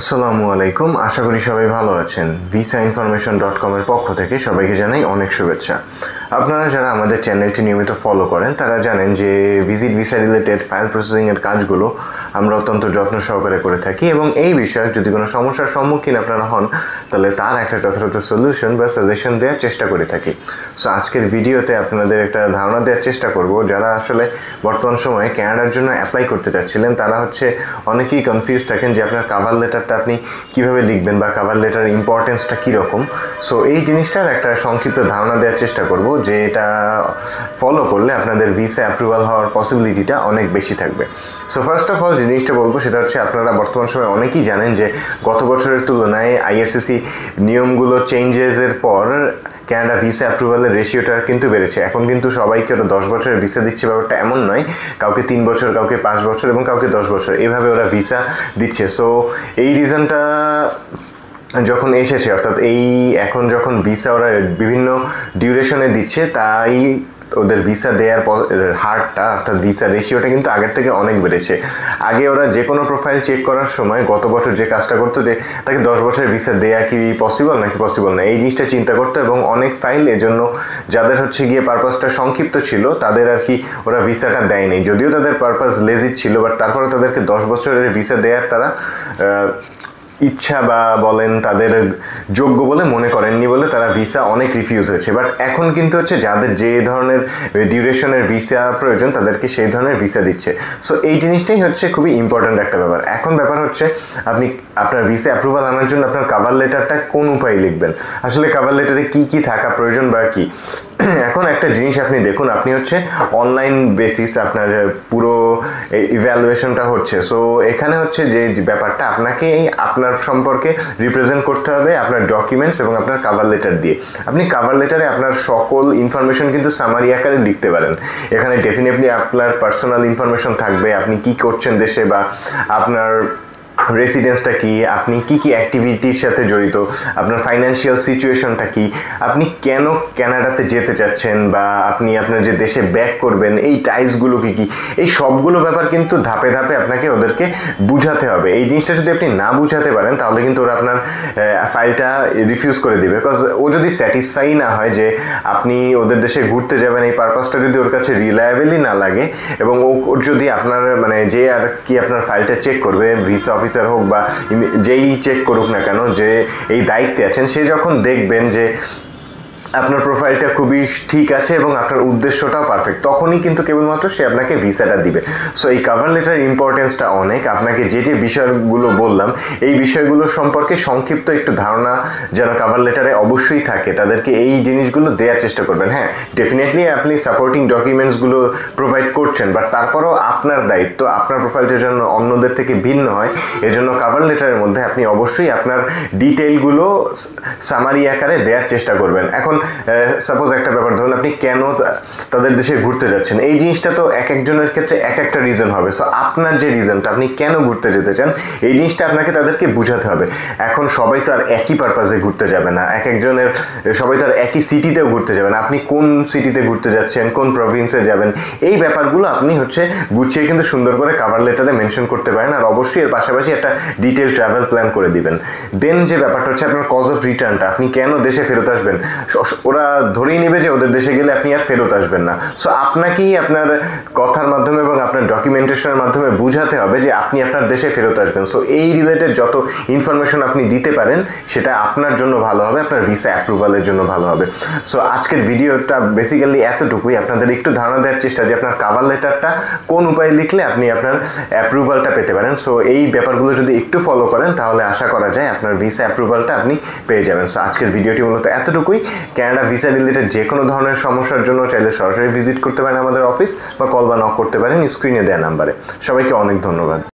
আসসালামু আলাইকুম, আশা করি সবাই ভালো আছেন। visainformation.com এর পক্ষ থেকে সবাইকে জানাই অনেক শুভেচ্ছা। আপনারা যারা আমাদের চ্যানেলটি নিয়মিত ফলো করেন তারা জানেন যে visit visa related file processing এর কাজগুলো আমরা অত্যন্ত যত্ন সহকারে করে থাকি এবং এই বিষয়ে যদি কোনো সমস্যার সম্মুখীন আপনারা হন তাহলে তার একটা যথাযথ সলিউশন বা সাজেশন দেওয়ার চেষ্টা করে থাকি। সো আজকের ভিডিওতে আপনাদের একটা ধারণা দেওয়ার চেষ্টা করব যারা আসলে বর্তমান সময়ে কানাডার জন্য অ্যাপ্লাই করতে চাচ্ছিলেন তারা অনেকেই কনফিউজ থাকেন যে আপনার কাভার লেটারটা আপনি কিভাবে লিখবেন বা কাভার লেটার ইম্পর্টেন্সটা কীরকম। সো এই জিনিসটার একটা সংক্ষিপ্ত ধারণা দেওয়ার চেষ্টা করব যে এটা ফলো করলে আপনাদের ভিসা অ্যাপ্রুভাল হওয়ার পসিবিলিটিটা অনেক বেশি থাকবে। সো ফার্স্ট অফ অল যে জিনিসটা বলবো সেটা হচ্ছে আপনারা বর্তমান সময়ে অনেকেই জানেন যে গত বছরের তুলনায় আইআরসিসি নিয়মগুলো চেঞ্জেসের পর কানাডা ভিসা অ্যাপ্রুভালের রেশিওটা কিন্তু বেড়েছে। এখন কিন্তু সবাইকে ওরা 10 বছরের ভিসা দিচ্ছে, ব্যাপারটা এমন নয়। কাউকে 3 বছর, কাউকে 5 বছর এবং কাউকে 10 বছর এভাবে ওরা ভিসা দিচ্ছে। সো এই রিজনটা যখন এসেছে, অর্থাৎ এখন যখন ভিসা ওরা বিভিন্ন ডিউরেশনে দিচ্ছে, তাই ওদের ভিসা দেওয়ার হারটা অর্থাৎ ভিসা রেশিওটা কিন্তু আগের থেকে অনেক বেড়েছে। আগে ওরা যে কোনো প্রোফাইল চেক করার সময় গত বছর যে কাজটা করতো যে তাকে 10 বছরের ভিসা দেয়া কি পসিবল নাকি পসিবল না, এই জিনিসটা চিন্তা করতো এবং অনেক ফাইল এজন্য যাদের গিয়ে পারপাসটা সংক্ষিপ্ত ছিল তাদের ওরা ভিসাটা দেয়নি, যদিও তাদের পারপাস লেজিট ছিল, বাট তারপরে তাদেরকে 10 বছরের ভিসা দেওয়ার তারা ইচ্ছা বা বলেন তাদের যোগ্য বলে মনে করেননি বলে তারা ভিসা অনেক রিফিউজ হয়েছে। বাট এখন কিন্তু যাদের যে ধরনের ডিউরেশনের ভিসা প্রয়োজন তাদেরকে সেই ধরনের ভিসা দিচ্ছে। সো এই জিনিসটাই খুবই ইম্পর্ট্যান্ট একটা ব্যাপার। এখন ব্যাপার আপনি আপনার ভিসা অ্যাপ্রুভাল আনার জন্য আপনার কাভার লেটারটা কোন উপায়ে লিখবেন, আসলে কাভার লেটারে কি কি থাকা প্রয়োজন বা কি। এখন একটা জিনিস আপনি দেখুন, আপনি অনলাইন বেসিস আপনার পুরো ইভ্যালুয়েশনটা হচ্ছে। সো এখানে যে ব্যাপারটা আপনাকে আপনার সম্পর্কে রিপ্রেজেন্ট করতে হবে আপনার ডকুমেন্টস এবং আপনার কাভার লেটার দিয়ে। আপনি কাভার লেটারে আপনার সকল ইনফরমেশন কিন্তু সামারি আকারে লিখতে পারেন। এখানে ডেফিনেটলি আপনার পার্সোনাল ইনফরমেশন থাকবে, আপনি কি করছেন দেশে বা আপনার রেসিডেন্সটা কি, আপনি কি কি অ্যাক্টিভিটির সাথে জড়িত, আপনার ফাইন্যান্সিয়াল সিচুয়েশনটা কি, আপনি কেন কানাডাতে যেতে চাচ্ছেন বা আপনি আপনার যে দেশে ব্যাক করবেন এই টাইসগুলো কি কি, এই সবগুলো ব্যাপার কিন্তু ধাপে ধাপে আপনাকে ওদেরকে বুঝাতে হবে। এই জিনিসটা যদি আপনি না বুঝাতে পারেন তাহলে কিন্তু ওরা আপনার ফাইলটা রিফিউজ করে দিবে। বিকজ ও যদি স্যাটিসফাই না হয় যে আপনি ওদের দেশে ঘুরতে যাবেন, এই পারপাসটা যদি ওর কাছে রিলায়েবলই না লাগে এবং ওর যদি আপনার যে আপনার ফাইলটা চেক করবে, ভিসা অফিসার হোক বা যেই চেক করুক না কেন, যে এই দায়িত্বে আছেন, সে যখন দেখবেন যে আপনার প্রোফাইলটা খুবই ঠিক আছে এবং আপনার উদ্দেশ্যটাও পারফেক্ট, তখনই কিন্তু কেবলমাত্র সে আপনাকে ভিসাটা দিবে। সো এই কাভার লেটার ইম্পর্টেন্সটা অনেক। আপনাকে যে যে বিষয়গুলো বললাম এই বিষয়গুলো সম্পর্কে সংক্ষিপ্ত একটু ধারণা যেন কাভার লেটারে অবশ্যই থাকে, তাদেরকে এই জিনিসগুলো দেওয়ার চেষ্টা করবেন। হ্যাঁ, ডেফিনেটলি আপনি সাপোর্টিং ডকুমেন্টসগুলো প্রোভাইড করছেন, বাট তারপরও আপনার দায়িত্ব আপনার প্রোফাইলটা যেন অন্যদের থেকে ভিন্ন হয়, এজন্য কাভার লেটারের মধ্যে আপনি অবশ্যই আপনার ডিটেইলগুলো সামারি আকারে দেওয়ার চেষ্টা করবেন। এখন সাপোজ একটা ব্যাপার ধরুন, আপনি কেন তাদের দেশে ঘুরতে যাচ্ছেন, এই জিনিসটা তো এক একজনের ক্ষেত্রে এক একটা রিজন হবে। সো আপনার যে রিজনটা, আপনি কেন ঘুরতে যেতে চান, এই জিনিসটা আপনাকে তাদেরকে বুঝাতে হবে। এখন সবাই তো আর একই পারপাসে ঘুরতে যাবে না, সবাই তো আর একই সিটিতেও ঘুরতে যাবে না। আপনি কোন সিটিতে ঘুরতে যাচ্ছেন, কোন প্রভিন্সে যাবেন, এই ব্যাপারগুলো আপনি গুছিয়ে কিন্তু সুন্দর করে কাভার লেটারে মেনশন করতে পারেন। আর অবশ্যই এর পাশাপাশি একটা ডিটেল ট্রাভেল প্ল্যান করে দিবেন। দেন যে ব্যাপারটা আপনার কজ অফ রিটার্নটা, আপনি কেন দেশে ফেরত আসবেন, ওরা ধরেই নেবে যে ওদের দেশে গেলে আপনি আর ফেরত আসবেন না। সো আপনাকেই আপনার কথার মাধ্যমে এবং আপনার ডকুমেন্টেশনের মাধ্যমে বুঝাতে হবে যে আপনি আপনার দেশে ফেরত আসবেন। সো এই রিলেটেড যত ইনফরমেশন আপনি দিতে পারেন সেটা আপনার জন্য ভালো হবে, আপনার ভিসা অ্যাপ্রুভালের জন্য ভালো হবে। সো আজকের ভিডিওটা বেসিক্যালি এতটুকুই, আপনাদের একটু ধারণা দেওয়ার চেষ্টা যে আপনার কাভার লেটারটা কোন উপায়ে লিখলে আপনি আপনার অ্যাপ্রুভালটা পেতে পারেন। সো এই ব্যাপারগুলো যদি একটু ফলো করেন তাহলে আশা করা যায় আপনার ভিসা অ্যাপ্রুভালটা আপনি পেয়ে যাবেন। সো আজকের ভিডিওটি মূলত এতটুকুই। কানাডা ভিসা রিলেটেড যে কোনো ধরনের সমস্যার জন্য চাইলে সরাসরি ভিজিট করতে পারেন আমাদের অফিস, বা কল বা নক করতে পারেন স্ক্রিনে দেওয়া নাম্বারে। সবাইকে অনেক ধন্যবাদ।